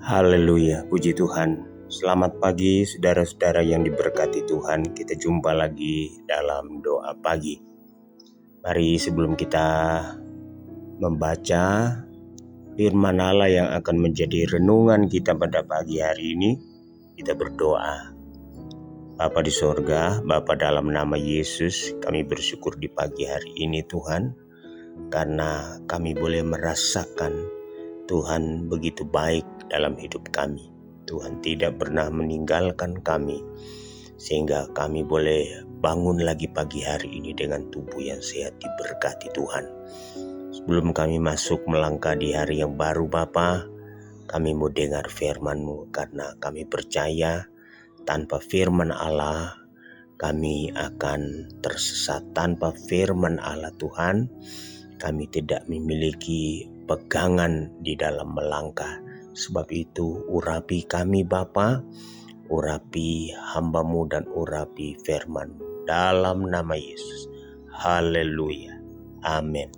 Haleluya, puji Tuhan. Selamat pagi saudara-saudara yang diberkati Tuhan. Kita jumpa lagi dalam doa pagi. Mari sebelum kita membaca firman Allah yang akan menjadi renungan kita pada pagi hari ini, kita berdoa. Bapa di sorga, Bapa dalam nama Yesus, kami bersyukur di pagi hari ini Tuhan, karena kami boleh merasakan Tuhan begitu baik dalam hidup kami. Tuhan tidak pernah meninggalkan kami, sehingga kami boleh bangun lagi pagi hari ini dengan tubuh yang sehat, diberkati Tuhan. Sebelum kami masuk melangkah di hari yang baru Bapa, kami mau dengar firman-Mu, karena kami percaya tanpa firman Allah kami akan tersesat. Tanpa firman Allah Tuhan, kami tidak memiliki pegangan di dalam melangkah. Sebab itu urapi kami Bapa, urapi hamba-Mu dan urapi firman-Mu dalam nama Yesus. Haleluya, amin.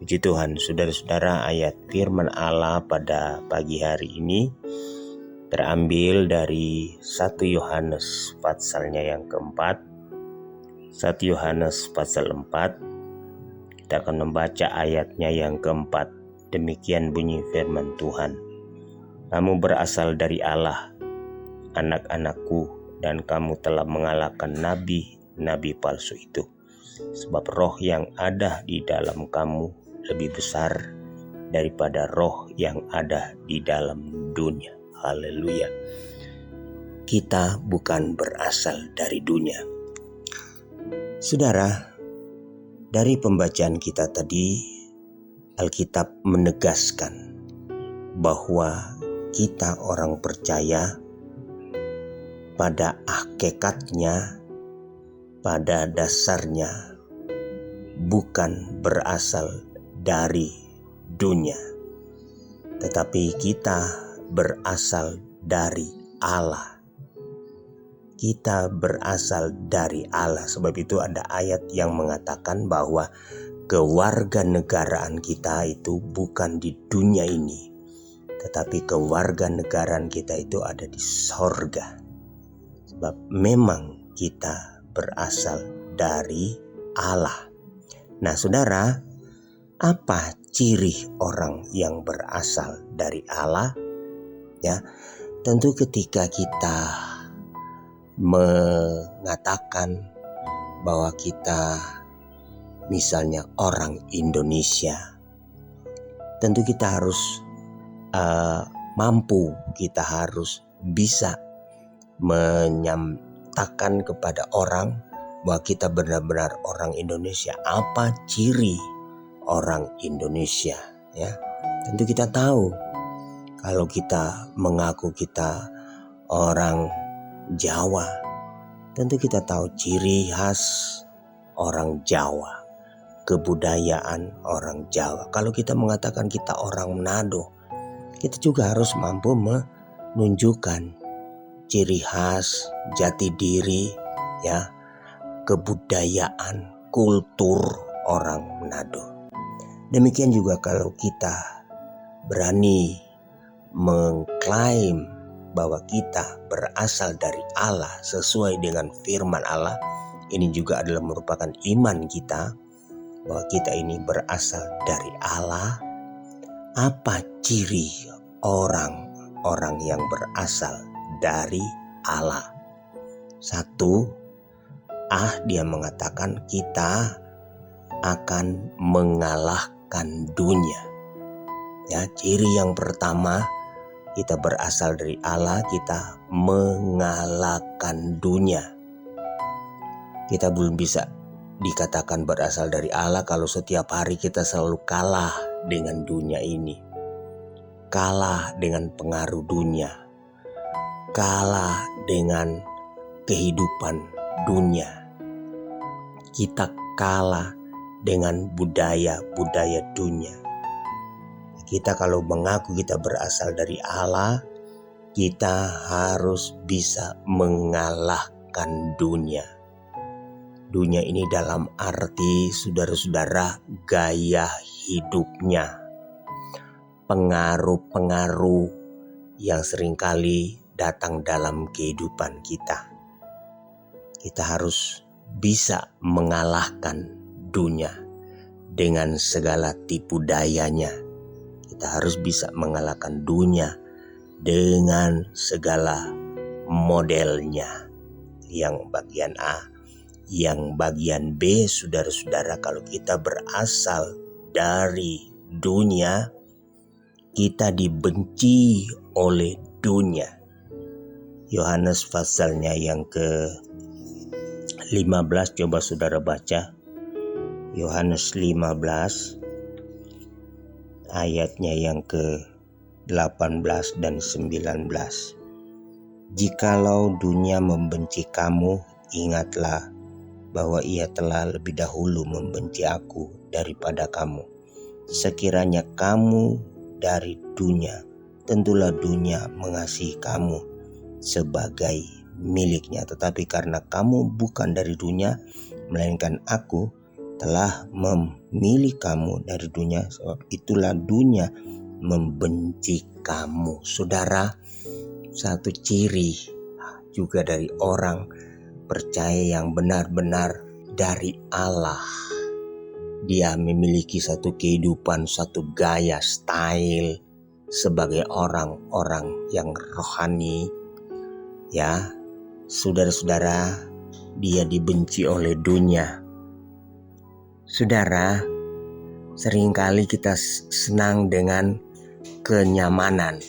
Puji Tuhan. Saudara-saudara, ayat firman Allah pada pagi hari ini terambil dari 1 Yohanes pasalnya yang keempat. 1 Yohanes pasal 4. Kita akan membaca ayatnya yang keempat. Demikian bunyi firman Tuhan. Kamu berasal dari Allah, anak-anakku, dan kamu telah mengalahkan nabi-nabi palsu itu. Sebab roh yang ada di dalam kamu lebih besar daripada roh yang ada di dalam dunia. Haleluya. Kita bukan berasal dari dunia. Saudara, dari pembacaan kita tadi, Alkitab menegaskan bahwa kita orang percaya pada hakikatnya, pada dasarnya bukan berasal dari dunia, tetapi kita berasal dari Allah. Kita berasal dari Allah. Sebab itu ada ayat yang mengatakan bahwa kewarganegaraan kita itu bukan di dunia ini, tetapi kewarganegaraan kita itu ada di sorga. Sebab memang kita berasal dari Allah. Nah saudara, apa ciri orang yang berasal dari Allah? Ya, tentu ketika kita mengatakan bahwa kita misalnya orang Indonesia, tentu kita harus mampu, kita harus bisa menyatakan kepada orang bahwa kita benar-benar orang Indonesia. Apa ciri orang Indonesia? Ya, tentu kita tahu kalau kita mengaku kita orang Jawa, tentu kita tahu ciri khas orang Jawa, kebudayaan orang Jawa. Kalau kita mengatakan kita orang Manado, kita juga harus mampu menunjukkan ciri khas, jati diri, ya, kebudayaan, kultur orang Manado. Demikian juga kalau kita berani mengklaim bahwa kita berasal dari Allah sesuai dengan firman Allah, ini juga adalah merupakan iman kita bahwa kita ini berasal dari Allah. Apa ciri orang-orang yang berasal dari Allah? Satu, dia mengatakan kita akan mengalahkan dunia. Ya, ciri yang pertama, kita berasal dari Allah, kita mengalahkan dunia. Kita belum bisa dikatakan berasal dari Allah kalau setiap hari kita selalu kalah dengan dunia ini, kalah dengan pengaruh dunia, kalah dengan kehidupan dunia. Kita kalah dengan budaya-budaya dunia. Kita kalau mengaku kita berasal dari Allah, kita harus bisa mengalahkan dunia. Dunia ini dalam arti saudara-saudara gaya hidupnya, pengaruh-pengaruh yang seringkali datang dalam kehidupan kita. Kita harus bisa mengalahkan dunia dengan segala tipu dayanya. Kita harus bisa mengalahkan dunia dengan segala modelnya. Yang bagian A, yang bagian B, saudara-saudara, kalau kita berasal dari dunia, kita dibenci oleh dunia. Yohanes pasalnya yang ke-15, coba saudara baca. Yohanes 15 ayatnya yang ke-18 dan 19. Jikalau dunia membenci kamu, ingatlah bahwa ia telah lebih dahulu membenci aku daripada kamu. Sekiranya kamu dari dunia, tentulah dunia mengasihi kamu sebagai miliknya. Tetapi karena kamu bukan dari dunia, melainkan aku telah memilih kamu dari dunia, sebab itulah dunia membenci kamu. Saudara, satu ciri juga dari orang percaya yang benar-benar dari Allah, dia memiliki satu kehidupan, satu gaya, style sebagai orang-orang yang rohani. Ya, saudara-saudara, dia dibenci oleh dunia. Saudara, seringkali kita senang dengan kenyamanan.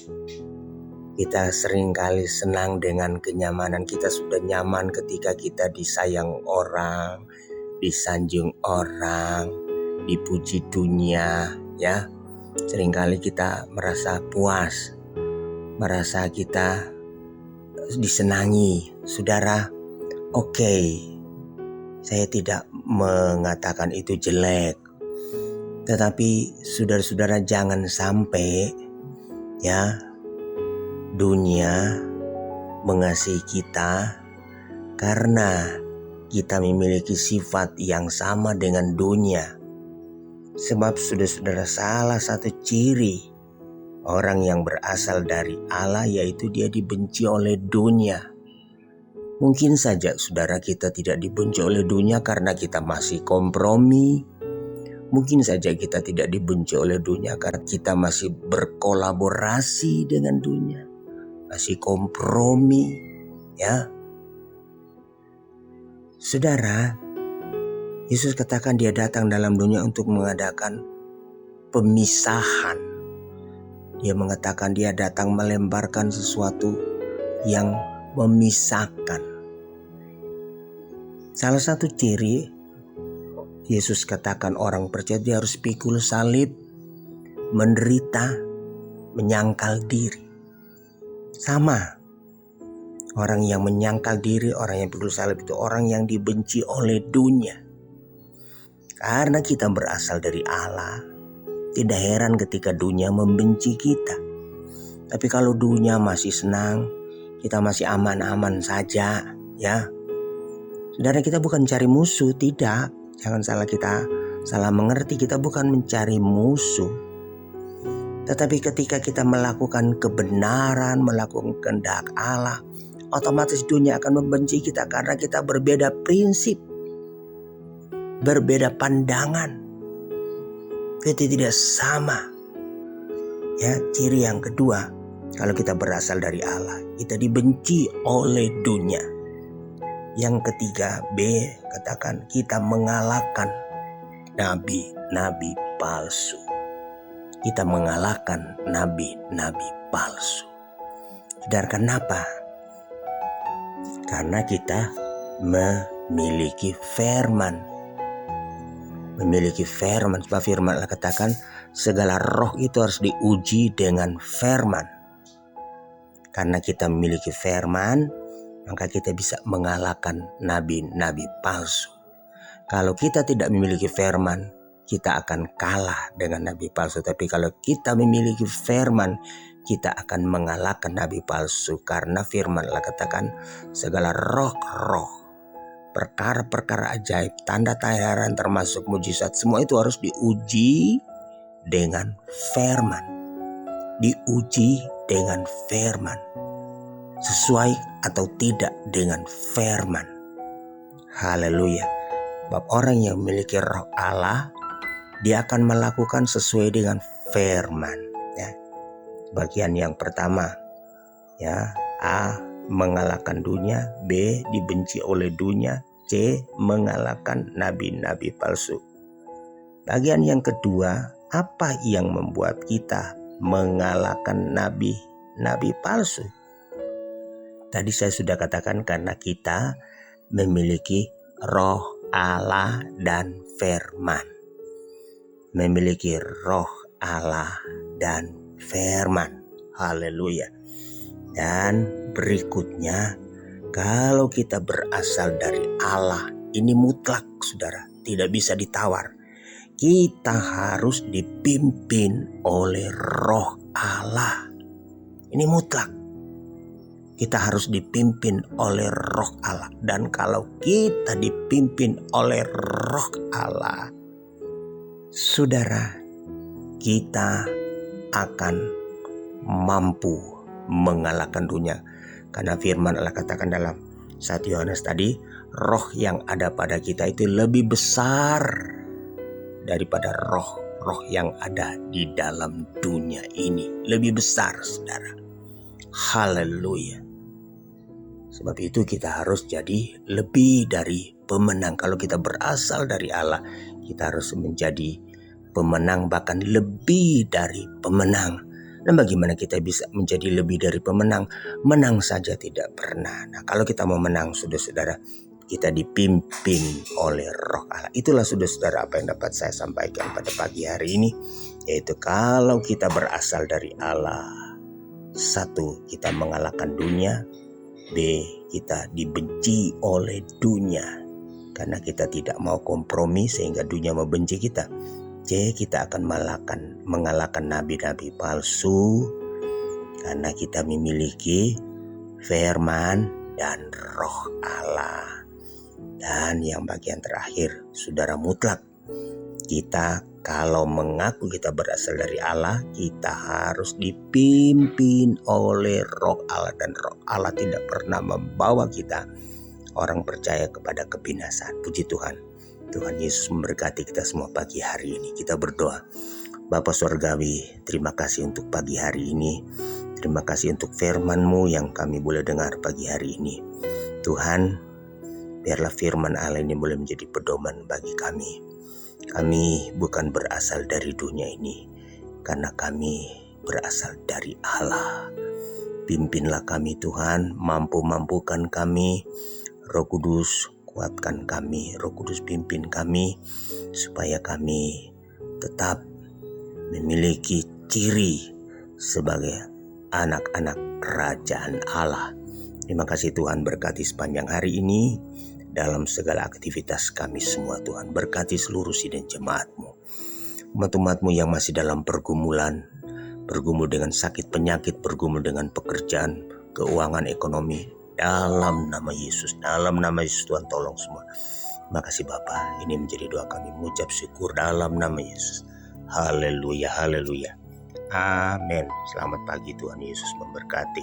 Kita seringkali senang dengan kenyamanan. Kita sudah nyaman ketika kita disayang orang, disanjung orang, dipuji dunia, ya. Seringkali kita merasa puas, merasa kita disenangi. Saudara, oke, saya tidak mengatakan itu jelek. Tetapi saudara-saudara, jangan sampai ya dunia mengasihi kita karena kita memiliki sifat yang sama dengan dunia. Sebab saudara-saudara, salah satu ciri orang yang berasal dari Allah yaitu dia dibenci oleh dunia. Mungkin saja saudara, kita tidak dibenci oleh dunia karena kita masih kompromi. Mungkin saja kita tidak dibenci oleh dunia karena kita masih berkolaborasi dengan dunia, masih kompromi, ya. Saudara, Yesus katakan dia datang dalam dunia untuk mengadakan pemisahan. Dia mengatakan dia datang melemparkan sesuatu yang memisahkan. Salah satu ciri Yesus katakan orang percaya dia harus pikul salib, menderita, menyangkal diri. Sama. Orang yang menyangkal diri, orang yang pikul salib itu orang yang dibenci oleh dunia. Karena kita berasal dari Allah, tidak heran ketika dunia membenci kita. Tapi kalau dunia masih senang, kita masih aman-aman saja, ya. Saudara, kita bukan cari musuh, tidak. Jangan salah mengerti, kita bukan mencari musuh. Tetapi ketika kita melakukan kebenaran, melakukan kehendak Allah, otomatis dunia akan membenci kita karena kita berbeda prinsip, berbeda pandangan. Kita tidak sama. Ya, ciri yang kedua, kalau kita berasal dari Allah, kita dibenci oleh dunia. Yang ketiga, B, katakan kita mengalahkan nabi-nabi palsu. Kita mengalahkan nabi-nabi palsu. Dan kenapa? Karena kita memiliki firman. Memiliki firman. Sebab firman Allah katakan segala roh itu harus diuji dengan firman. Karena kita memiliki firman, maka kita bisa mengalahkan nabi-nabi palsu. Kalau kita tidak memiliki firman, kita akan kalah dengan nabi palsu. Tapi kalau kita memiliki firman, kita akan mengalahkan nabi palsu. Karena firman Allah katakan segala roh-roh, perkara-perkara ajaib, tanda-tanda heran termasuk mujizat, semua itu harus diuji dengan firman. diuji dengan firman, sesuai atau tidak dengan firman. Haleluya. Sebab orang yang memiliki roh Allah, dia akan melakukan sesuai dengan firman. Ya. Bagian yang pertama, ya, A, mengalahkan dunia, B, dibenci oleh dunia, C, mengalahkan nabi-nabi palsu. Bagian yang kedua, apa yang membuat kita mengalahkan nabi-nabi palsu? Tadi saya sudah katakan karena kita memiliki roh Allah dan firman. Memiliki roh Allah dan firman. Haleluya. Dan berikutnya, kalau kita berasal dari Allah, ini mutlak saudara, tidak bisa ditawar. Kita harus dipimpin oleh roh Allah. Ini mutlak. Kita harus dipimpin oleh roh Allah. Dan kalau kita dipimpin oleh roh Allah, saudara, kita akan mampu mengalahkan dunia. Karena firman Allah katakan dalam 1 Yohanes tadi, roh yang ada pada kita itu lebih besar daripada roh yang ada di dalam dunia ini. Lebih besar, saudara. Haleluya. Sebab itu kita harus jadi lebih dari pemenang. Kalau kita berasal dari Allah, kita harus menjadi pemenang, bahkan lebih dari pemenang. Dan bagaimana kita bisa menjadi lebih dari pemenang? Menang saja tidak pernah. Nah, kalau kita mau menang, saudara-saudara, kita dipimpin oleh roh Allah. Itulah saudara-saudara apa yang dapat saya sampaikan pada pagi hari ini. Yaitu kalau kita berasal dari Allah, 1, kita mengalahkan dunia. B, kita dibenci oleh dunia karena kita tidak mau kompromi sehingga dunia membenci kita. C, kita akan mengalahkan nabi-nabi palsu karena kita memiliki firman dan roh Allah. Dan yang bagian terakhir, saudara, mutlak, kita kalau mengaku kita berasal dari Allah, kita harus dipimpin oleh roh Allah. Dan roh Allah tidak pernah membawa kita, orang percaya, kepada kebinasaan. Puji Tuhan. Tuhan Yesus memberkati kita semua pagi hari ini. Kita berdoa. Bapa Surgawi, terima kasih untuk pagi hari ini. Terima kasih untuk firman-Mu yang kami boleh dengar pagi hari ini. Tuhan, biarlah firman Allah ini boleh menjadi pedoman bagi kami. Kami bukan berasal dari dunia ini, karena kami berasal dari Allah. Pimpinlah kami Tuhan, mampukan kami. Roh Kudus, kuatkan kami. Roh Kudus, pimpin kami, supaya kami tetap memiliki ciri sebagai anak-anak kerajaan Allah. Terima kasih Tuhan, berkati sepanjang hari ini. Dalam segala aktivitas kami semua Tuhan, berkati seluruh sidang jemaat-Mu. Umat-umat-Mu yang masih dalam pergumulan, bergumul dengan sakit penyakit, bergumul dengan pekerjaan, keuangan, ekonomi. Dalam nama Yesus Tuhan, tolong semua. Terima kasih Bapa, ini menjadi doa kami, mengucap syukur dalam nama Yesus. Haleluya, haleluya. Amin. Selamat pagi, Tuhan Yesus memberkati.